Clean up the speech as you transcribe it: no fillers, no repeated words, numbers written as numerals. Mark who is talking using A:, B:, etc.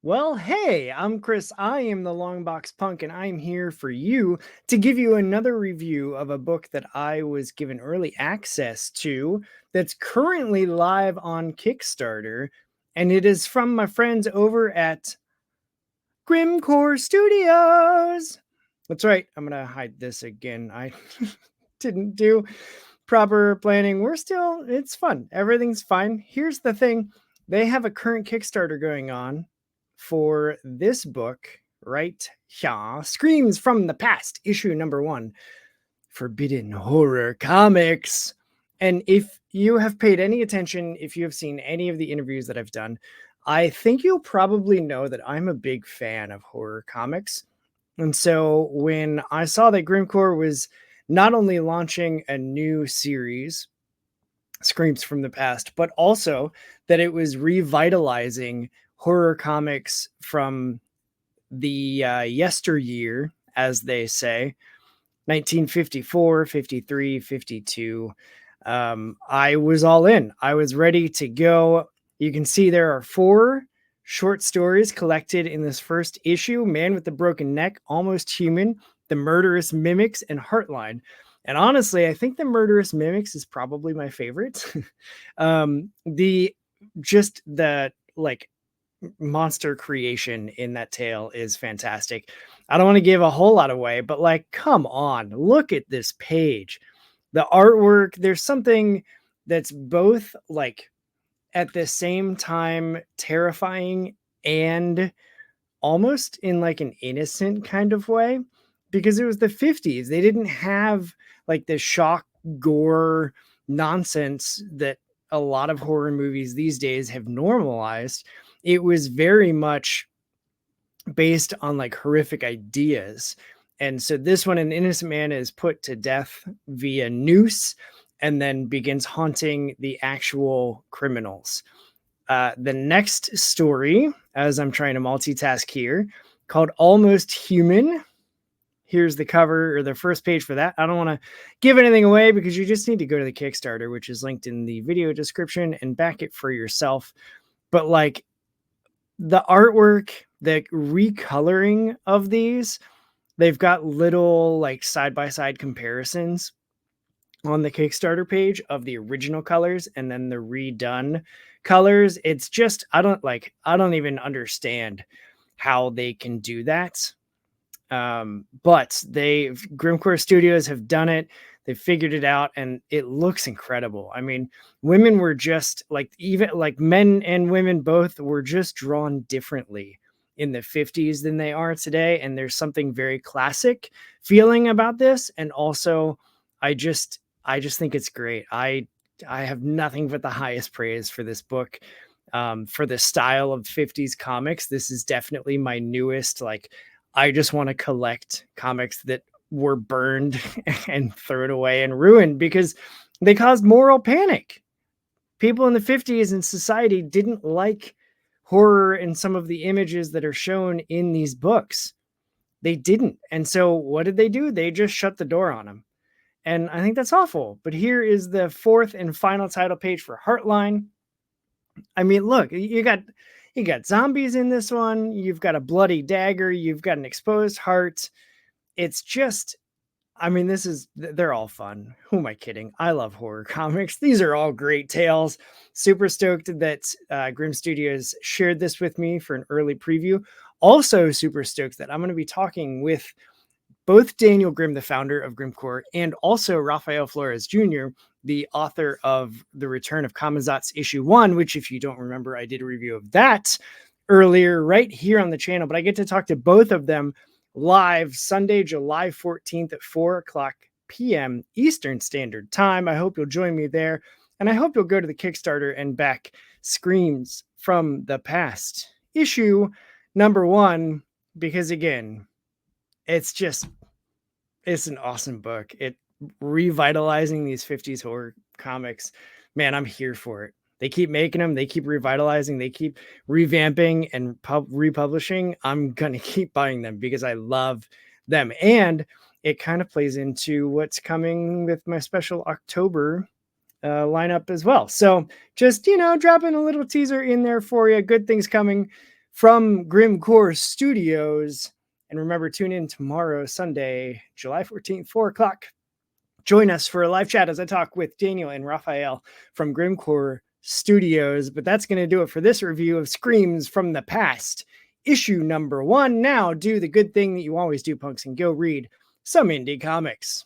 A: Well, hey, I'm Chris. I am the Longbox Punk, and I'm here for you to give you another review of a book that I was given early access to that's currently live on Kickstarter. And it is from my friends over at Grimmcore Studios. That's right. I'm going to hide this again. I didn't do proper planning. It's fun. Everything's fine. Here's the thing, they have a current Kickstarter going on for this book right here, Screams from the Past, issue number 1, Forbidden Horror Comics. And if you have paid any attention, if you have seen any of the interviews that I've done, I think you'll probably know that I'm a big fan of horror comics. And so when I saw that Grimmcore was not only launching a new series, Screams from the Past, but also that it was revitalizing horror comics from the yesteryear, as they say, 1954, 53, 52. I was all in. I was ready to go. You can see there are 4 short stories collected in this first issue: Man with the Broken Neck, Almost Human, The Murderous Mimics, and Heartline. And honestly, I think The Murderous Mimics is probably my favorite. The just the like monster creation in that tale is fantastic. I don't want to give a whole lot away, but like, come on, look at this page. The artwork, there's something that's both like at the same time terrifying and almost in like an innocent kind of way, because it was the 50s. They didn't have like the shock gore nonsense that a lot of horror movies these days have normalized. It was very much based on like horrific ideas. And so this one, an innocent man is put to death via noose and then begins haunting the actual criminals. The next story, as I'm trying to multitask here, called Almost Human. Here's the cover, or the first page for that. I don't want to give anything away because you just need to go to the Kickstarter, which is linked in the video description, and back it for yourself. But like, the artwork, the recoloring of these, they've got little like side-by-side comparisons on the Kickstarter page of the original colors and then the redone colors. It's just, I don't even understand how they can do that. But Grimmcore Studios have done it. They figured it out and it looks incredible. I mean, women were just like, even like men and women both were just drawn differently in the 50s than they are today. And there's something very classic feeling about this. And also I just think it's great. I have nothing but the highest praise for this book. For the style of 50s comics, this is definitely my newest, like, I just want to collect comics that were burned and thrown away and ruined because they caused moral panic. People in the 50s in society didn't like horror and some of the images that are shown in these books. They didn't. And so what did they do? They just shut the door on them. And I think that's awful. But here is the 4th and final title page for Heartline. I mean, look, you got zombies in this one. You've got a bloody dagger. You've got an exposed heart. It's just, I mean, they're all fun. Who am I kidding? I love horror comics. These are all great tales. Super stoked that Grimm Studios shared this with me for an early preview. Also super stoked that I'm going to be talking with both Daniel Grimm, the founder of Grimmcore, and also Rafael Flores Jr., the author of The Return of Kamazat's issue 1, which, if you don't remember, I did a review of that earlier right here on the channel. But I get to talk to both of them live Sunday, July 14th at 4:00 p.m. Eastern Standard Time. I hope you'll join me there. And I hope you'll go to the Kickstarter and back Screams from the Past, issue number 1, because again, it's an awesome book. It revitalizing these 50s horror comics. Man, I'm here for it. They keep making them. They keep revitalizing. They keep revamping and republishing. I'm going to keep buying them because I love them. And it kind of plays into what's coming with my special October lineup as well. So just, dropping a little teaser in there for you. Good things coming from Grimmcore Studios. And remember, tune in tomorrow, Sunday, July 14th, 4 o'clock. Join us for a live chat as I talk with Daniel and Raphael from Grimmcore Studios. But that's going to do it for this review of Screams from the Past, issue number 1. Now do the good thing that you always do, punks, and go read some indie comics.